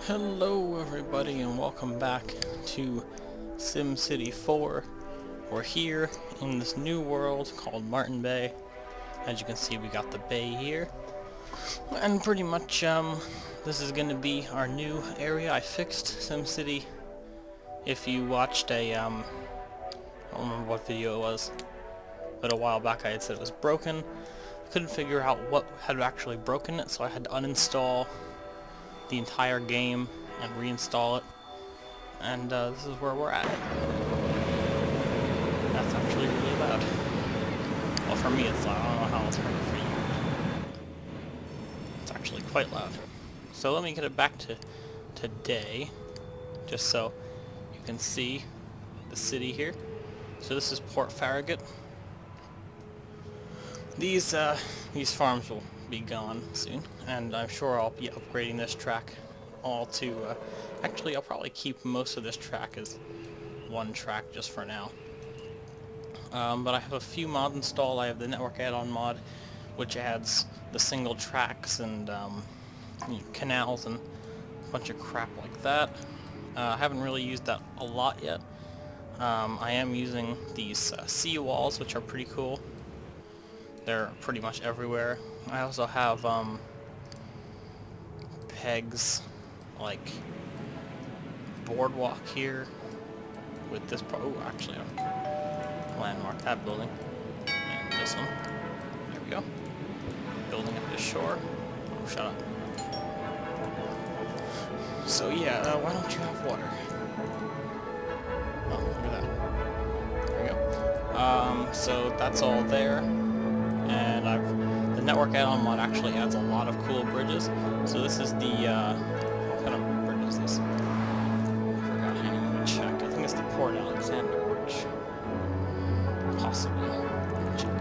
Hello everybody and welcome back to SimCity 4. We're here in this new world called Martin Bay. As you can see, we got the bay here. And pretty much this is going to be our new area. I fixed SimCity. If you watched a I don't remember what video it was, but a while back I had said it was broken. I couldn't figure out what had actually broken it, so I had to uninstall the entire game and reinstall it, and this is where we're at. That's actually really loud. Well, for me it's loud. I don't know how it's heard for you. It's actually quite loud. So let me get it back to today, just so you can see the city here. So this is Port Farragut. These farms will be gone soon, and I'm sure I'll be upgrading this track all to, actually I'll probably keep most of this track as one track just for now. But I have a few mods installed. I have the network add-on mod, which adds the single tracks and canals and a bunch of crap like that. I haven't really used that a lot yet. I am using these sea walls, which are pretty cool. They're pretty much everywhere. I also have pegs, like boardwalk here with this actually I'll landmark that building and this one. There we go. Building up the shore. Oh, shut up. So yeah, why don't you have water? Oh, look at that. There we go. So that's all there. And the network add-on mod actually adds a lot of cool bridges. So this is the, what kind of bridge is this? I forgot, let me check. I think it's the Port Alexander Bridge. Possibly. Let me check.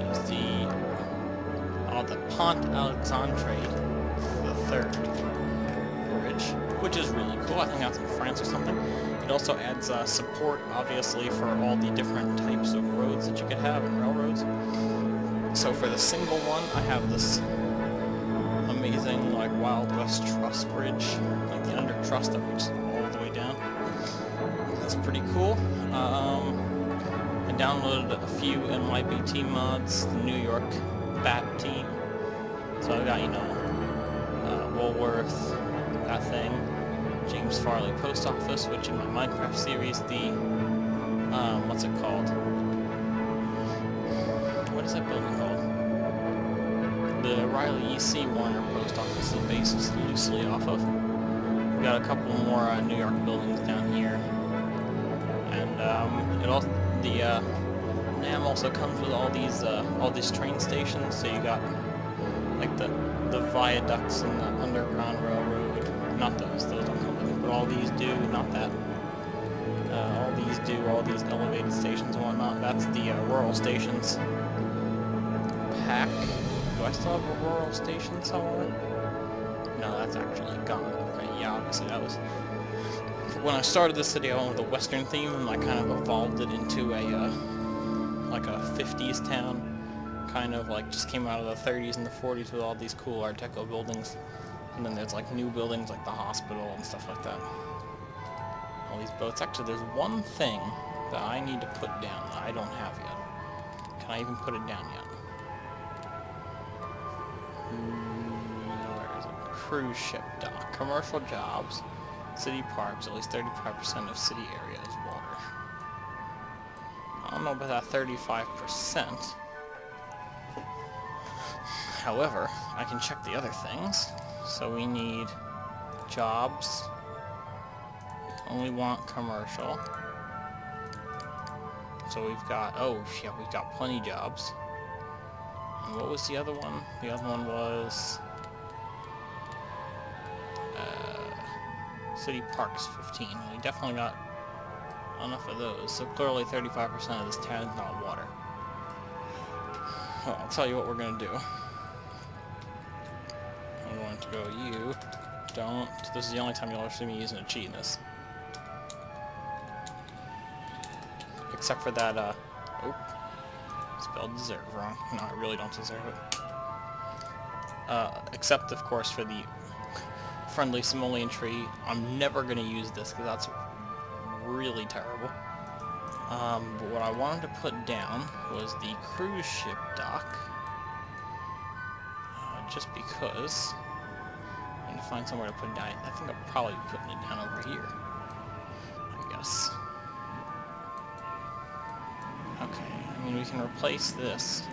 It's the Pont Alexandre III bridge, which is really cool. I think that's in France or something. It also adds support, obviously, for all the different types of roads that you could have and railroads. So for the single one, I have this amazing, like, Wild West Truss bridge, like the under truss that reaches all the way down. That's pretty cool. I downloaded a few NYBT mods, the New York Bat team. So I got, you know, Woolworth, that thing. James Farley Post Office, which in my Minecraft series, the, what's it called? What is that building called? The Riley E.C. Warner Post Office is based loosely off of. We got a couple more New York buildings down here. And, it also, the, NAM also comes with all these train stations, so you got, like, the viaducts and the Underground Railroad. Not those don't come with it, but all these do, not that. All these do, all these elevated stations and whatnot. That's the rural stations. Pack. Do I still have a rural station somewhere? No, that's actually gone. Okay, yeah, obviously that was... When I started this city, I went with a Western theme, and I kind of evolved it into a, like a 50s town. Kind of like just came out of the 30s and the 40s with all these cool Art Deco buildings. And then there's like new buildings like the hospital and stuff like that. All these boats. Actually, there's one thing that I need to put down that I don't have yet. Can I even put it down yet? Where is it? Cruise ship dock. Commercial jobs. City parks. At least 35% of city area is water. I don't know about that 35%. However, I can check the other things. So we need jobs. We only want commercial. So we've got, oh yeah, we've got plenty jobs. And what was the other one? The other one was City Parks 15. We definitely got enough of those. So clearly 35% of this town is not water. Well, I'll tell you what we're gonna do. I'm going to go, you don't. This is the only time you'll ever see me using a cheat in this. Except for that, oh, spelled deserve wrong. No, I really don't deserve it. Except, of course, for friendly simoleon tree. I'm never going to use this because that's really terrible. But what I wanted to put down was the cruise ship dock. Just because I need to find somewhere to put it down. I think I'll probably be putting it down over here, I guess. Okay, I mean, we can replace this.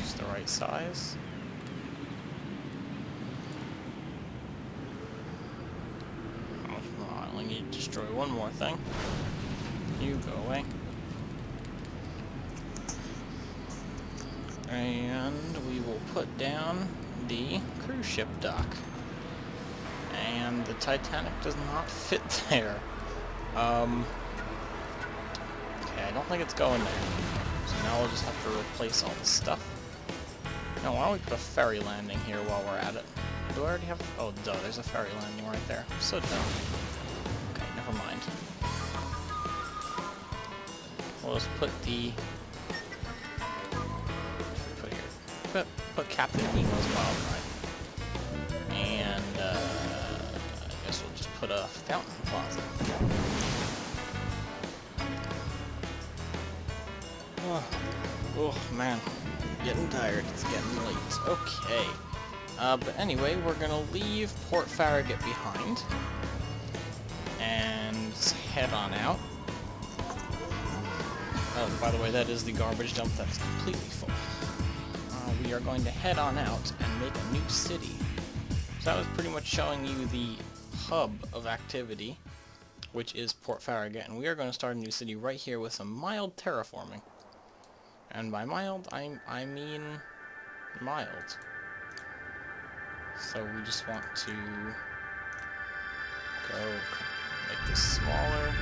Just the right size. I only need to destroy one more thing. You go away. And we will put down the cruise ship dock. And the Titanic does not fit there. Okay, I don't think it's going there. So now we'll just have to replace all this stuff. Now, why don't we put a ferry landing here while we're at it? Do I already have... Oh, duh, there's a ferry landing right there. I'm so dumb. Okay, never mind. We'll just put the... Put Captain Nemo's Wild Ride. And, I guess we'll just put a fountain plaza. Oh, man. Getting tired. It's getting late. Okay. But anyway, we're gonna leave Port Farragut behind. And head on out. Oh, by the way, that is the garbage dump that's completely full. We are going to head on out and make a new city. So that was pretty much showing you the hub of activity, which is Port Farragut, and we are going to start a new city right here with some mild terraforming. And by mild, I mean mild. So we just want to go make this smaller.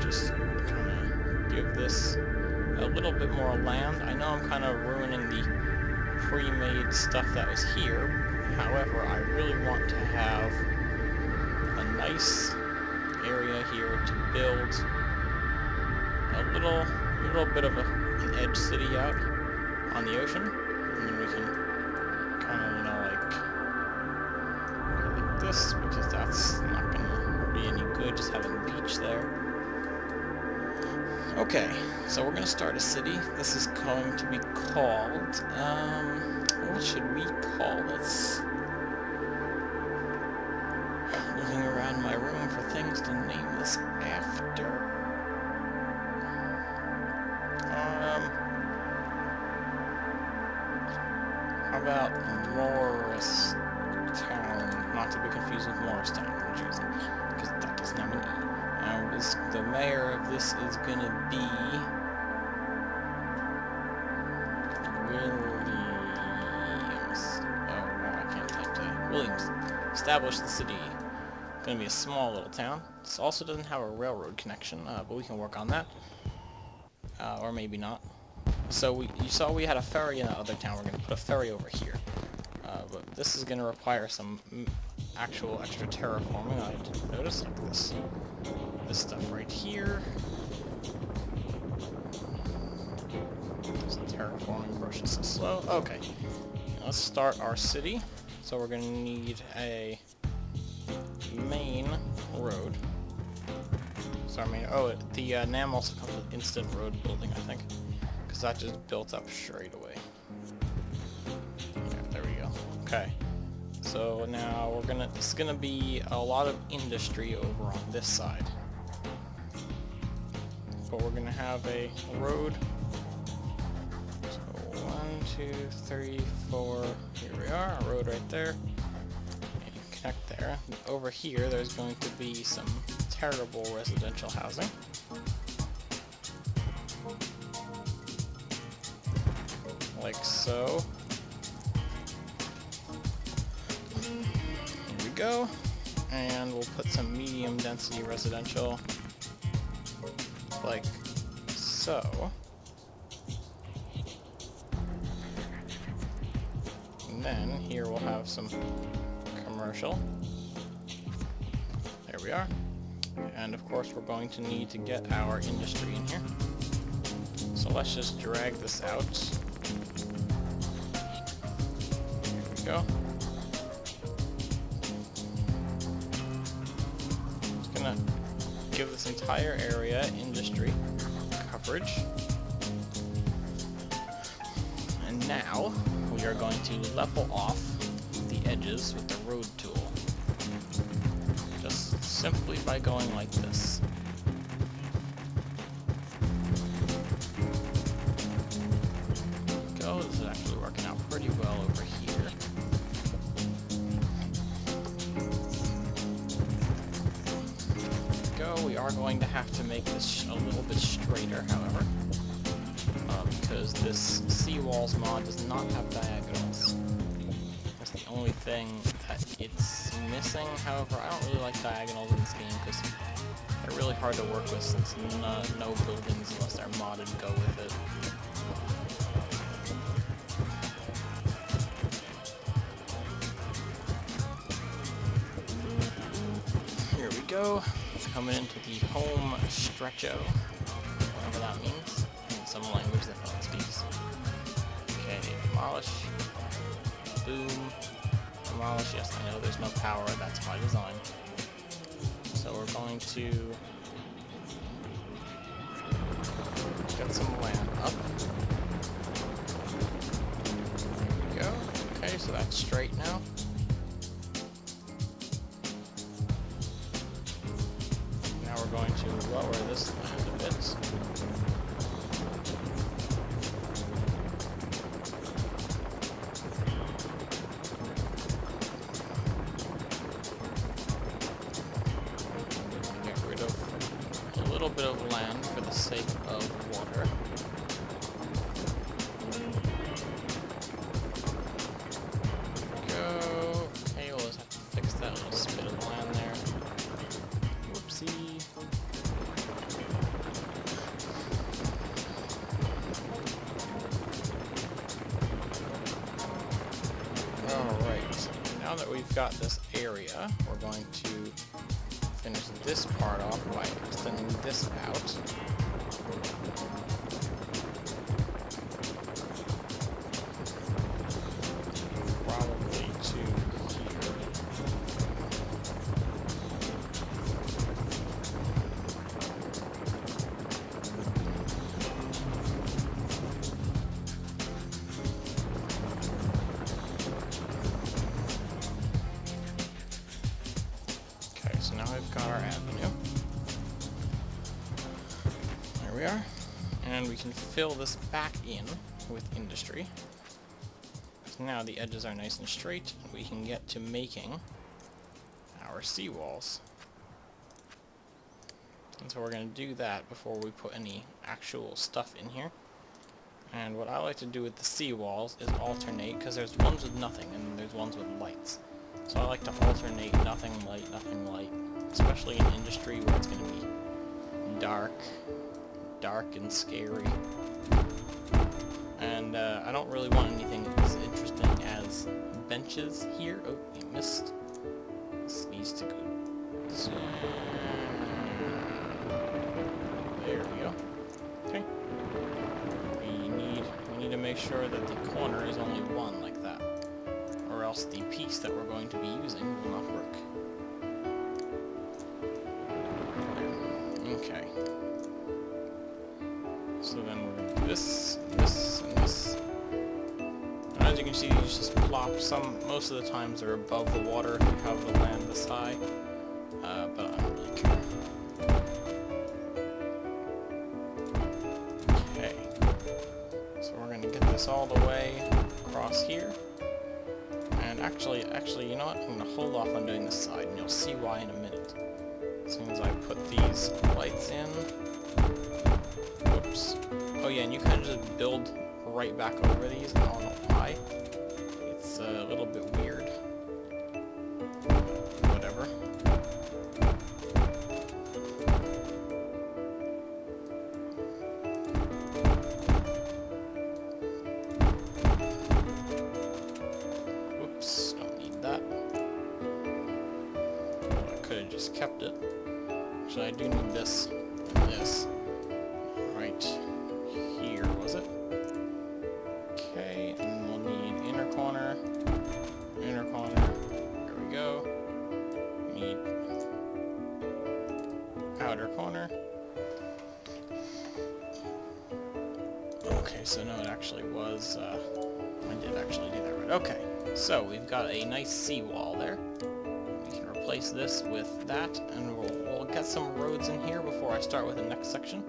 Just kind of give this a little bit more land. I know I'm kind of ruining the pre-made stuff that was here. However, I really want to have a nice area here to build a little bit of an edge city out on the ocean, and then we can kind of, you know, like this, because that's not going to be any good just having a beach there. Okay, so we're going to start a city. This is going to be called, what should we call this? Looking around my room for things to name this after. How about Morristowne? Not to be confused with Morristowne, I'm choosing, because that doesn't have an E. The mayor of this is gonna be Williams. Oh, well, I can't type today. Williams. Establish the city. Gonna be a small little town. This also doesn't have a railroad connection, but we can work on that. Or maybe not. So you saw we had a ferry in that other town. We're gonna put a ferry over here. But this is gonna require some actual extra terraforming. I didn't notice like this stuff right here. This terraforming brush is so slow. Okay, now let's start our city. So we're gonna need a main road. So I mean, the NAM also comes with instant road building, I think, because that just built up straight away. Yeah, there we go. Okay. So now this is gonna be a lot of industry over on this side. But we're gonna have a road. So 1, 2, 3, 4. Here we are, a road right there. And you connect there. And over here, there's going to be some terrible residential housing. Like so. Here we go. And we'll put some medium density residential. Like so. And then here we'll have some commercial. There we are. And of course we're going to need to get our industry in here. So let's just drag this out Go. Just gonna give this entire area industry coverage. And now we are going to level off the edges with the road tool. Just simply by going like this. Go. This is actually working out pretty well over here. We are going to have to make this a little bit straighter, however, because this seawalls mod does not have diagonals. That's the only thing that it's missing. However, I don't really like diagonals in this game because they're really hard to work with since no buildings unless they're modded go with it. Here we go. Coming into the home stretcho, whatever that means, in some language that no one speaks. Okay, demolish, boom, demolish. Yes, I know there's no power, that's by design. So we're going to get some land up. There we go. Okay, so that's straight now. We're going to lower this land a bit. Get rid of a little bit of land for the sake of water. Go. Okay, we'll just have to fix that little spit of land there. Whoopsie. Alright, now that we've got this area, we're going to finish this part off by extending this out. Probably to here. So now we've got our avenue. There we are. And we can fill this back in with industry. So now the edges are nice and straight, and we can get to making our seawalls. And so we're going to do that before we put any actual stuff in here. And what I like to do with the seawalls is alternate, because there's ones with nothing and there's ones with lights. So I like to alternate nothing light, especially in industry where it's going to be dark and scary. And I don't really want anything as interesting as benches here. Oh, we missed. This needs to go. There we go. Okay. We need to make sure that the corner is only one like that, or else the piece that we're going to be using will not work. Okay. So then we're going to do this, this, and this. And as you can see, you just plop some. Most of the times they're above the water if you have the land this high, but I don't really care. Okay. So we're going to get this all the way across here. And actually, you know what? I'm going to hold off on doing this side, and you'll see why in a minute. As soon as I put these lights in. Whoops. Oh yeah, and you kind of just build right back over these. I don't know why. It's a little bit weird. Whatever. Whoops, don't need that. Well, I could have just kept it. Actually, I do need this and this. Right here, was it? Okay, so no, it actually was, I did actually do that right. Okay, so we've got a nice seawall there. We can replace this with that, and we'll get some roads in here before I start with the next section.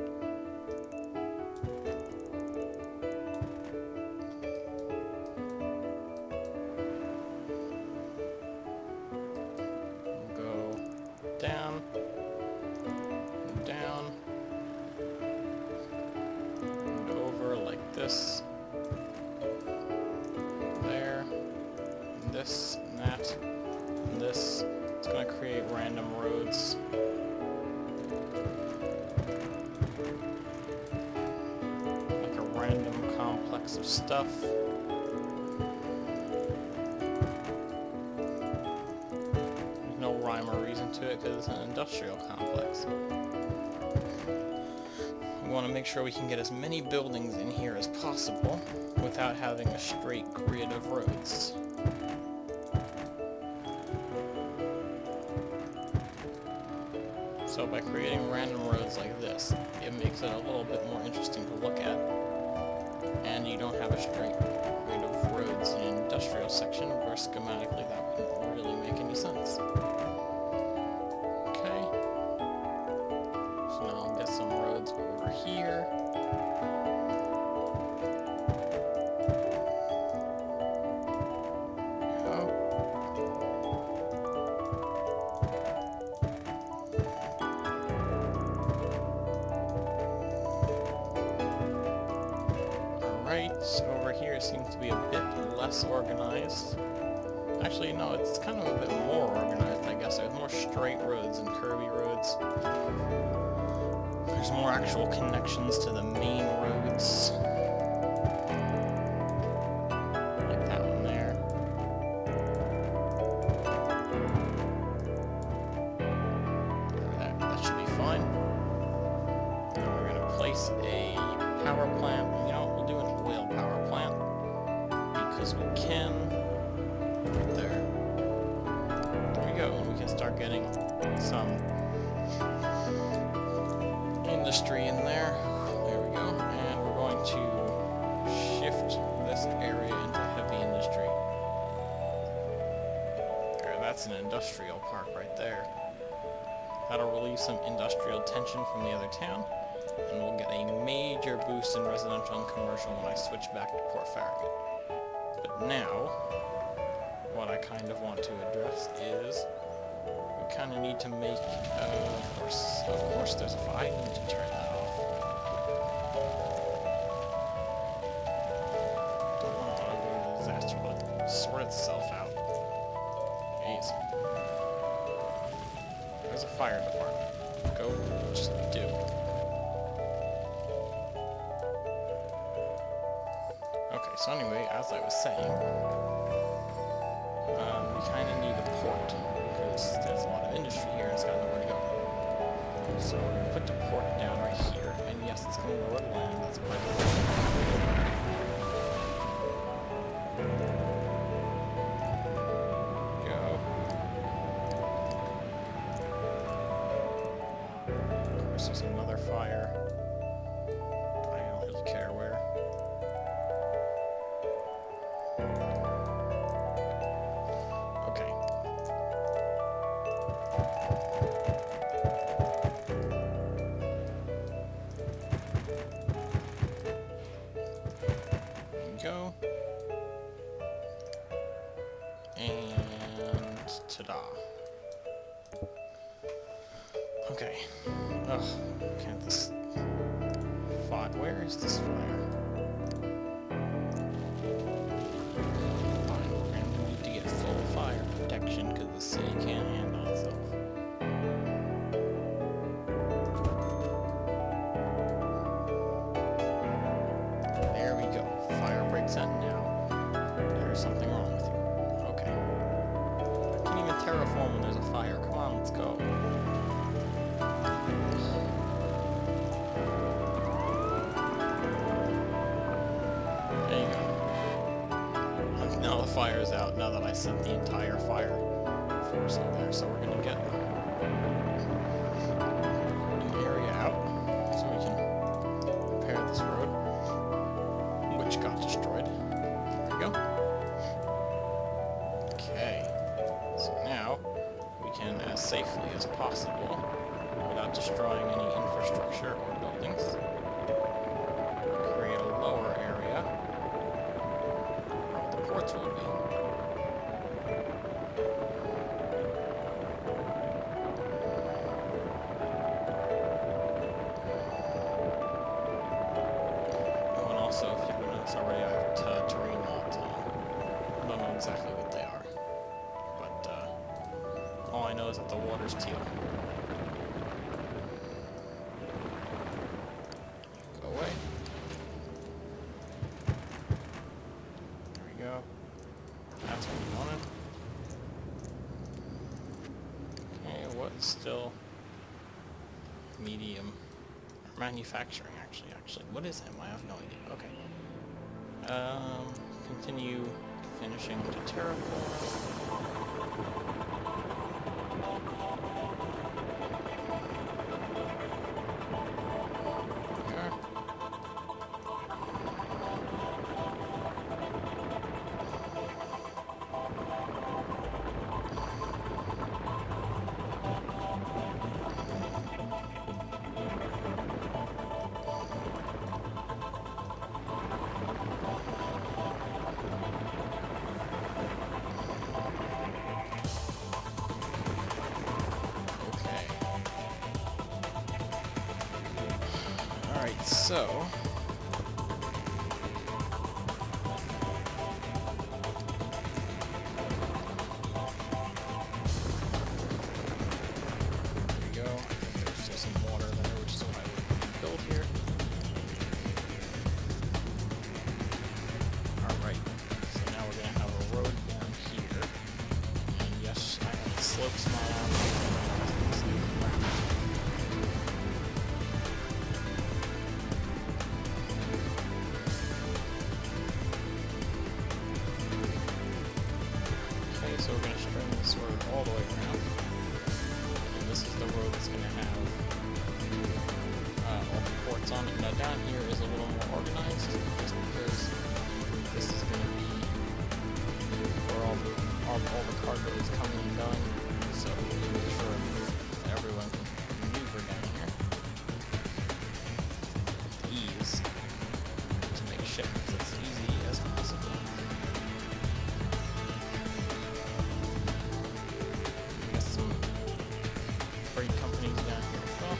We'll go down, down, and over like this, there, and this, and that, and this. It's going to create random roads. Like a random complex of stuff. There's no rhyme or reason to it because it's an industrial complex. We want to make sure we can get as many buildings in here as possible without having a straight grid of roads. So by creating random roads like this, it makes it a little bit more interesting to look at. And you don't have a straight grid of roads in an industrial section where schematically that wouldn't really make any sense. Okay. So now I'll get some roads over here. Over here seems to be a bit less organized. Actually, no, it's kind of a bit more organized, I guess. There's more straight roads and curvy roads. There's more actual connections to the main roads. Like that one there. That should be fine. Now we're going to place a power plant. You know, we'll do an oil power plant because we can. Right there. There we go. And we can start getting some industry in there. There we go. And we're going to shift this area into heavy industry. There, that's an industrial park right there. That'll relieve some industrial tension from the other town. And we'll get a major boost in residential and commercial when I switch back to Port Farragut. But now, what I kind of want to address is we kind of need to make, of course there's a fire. I need to turn that off. Don't want to go to disaster, but sort itself out. Jeez. There's a fire department. Go, just do. Okay, so anyway, as I was saying, we kind of need a port, because there's a lot of industry here and it's got nowhere to go. So we're going to put the port down right here, and yes, it's going to lower the land, that's quite go. Of course, there's another fire. I don't really care where. Go. And ta-da. Okay. Ugh, can't this fire? Where is this fire? Fine, we're gonna need to get full fire protection because the city can't handle itself. There we go. Fire breaks out now. There's something wrong with you. Okay. I can't even terraform when there's a fire. Come on, let's go. There you go. Now the fire's out, now that I sent the entire fire force in there. So we're going to get an area out so we can repair this road. safely as possible without destroying any infrastructure or buildings. Create a lower area where the ports will be. Oh, and also, if you haven't noticed already, I have terrain mods on. I don't know exactly what they are, but all I know is that the water's teal. Go away. There we go. That's what we wanted. Okay, what's still medium? Manufacturing, actually. What is M? I have no idea. Okay. Continue finishing to terraform. Alright, so there we go. I think there's still some water there, which is why we build here. Alright, so now we're gonna have a road down here. And yes, I have the slopes mod. So we're going to string this road all the way around. And this is the road that's going to have all the ports on it. Now down here is a little more organized, just because this is going to be where all the cargo is coming and going. So we need to make sure that everyone can maneuver down here with ease to make shipments as easy as possible. Companies down here as well.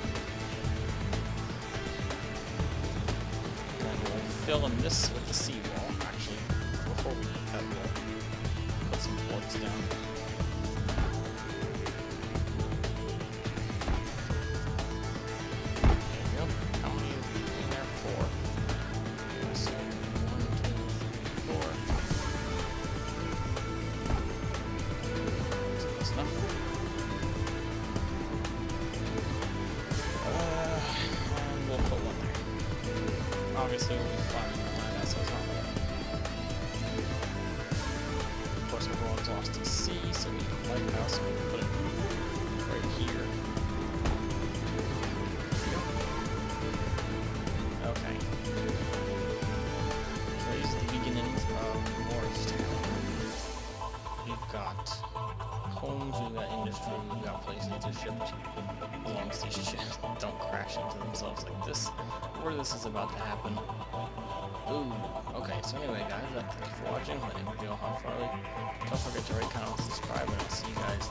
And then we'll fill in this with the seawall. Actually, before we do that, we'll put some ports down. There we go. How many are we in there? 4. So 1, 2, 3, 4. So that's enough. Obviously, we'll be flying around that, so it's not bad. Of course, everyone's lost at sea, so we need a lighthouse, so we can put it right here. Okay. So these are the beginnings of Morristowne. We've got homes, we've got industry, we've got places to ship to. As long as these ships don't crash into themselves like this, or this is about to happen. Ooh, okay, so anyway guys, thanks for watching. My name is Joe Farley. Don't forget to rate, comment, subscribe, and I'll see you guys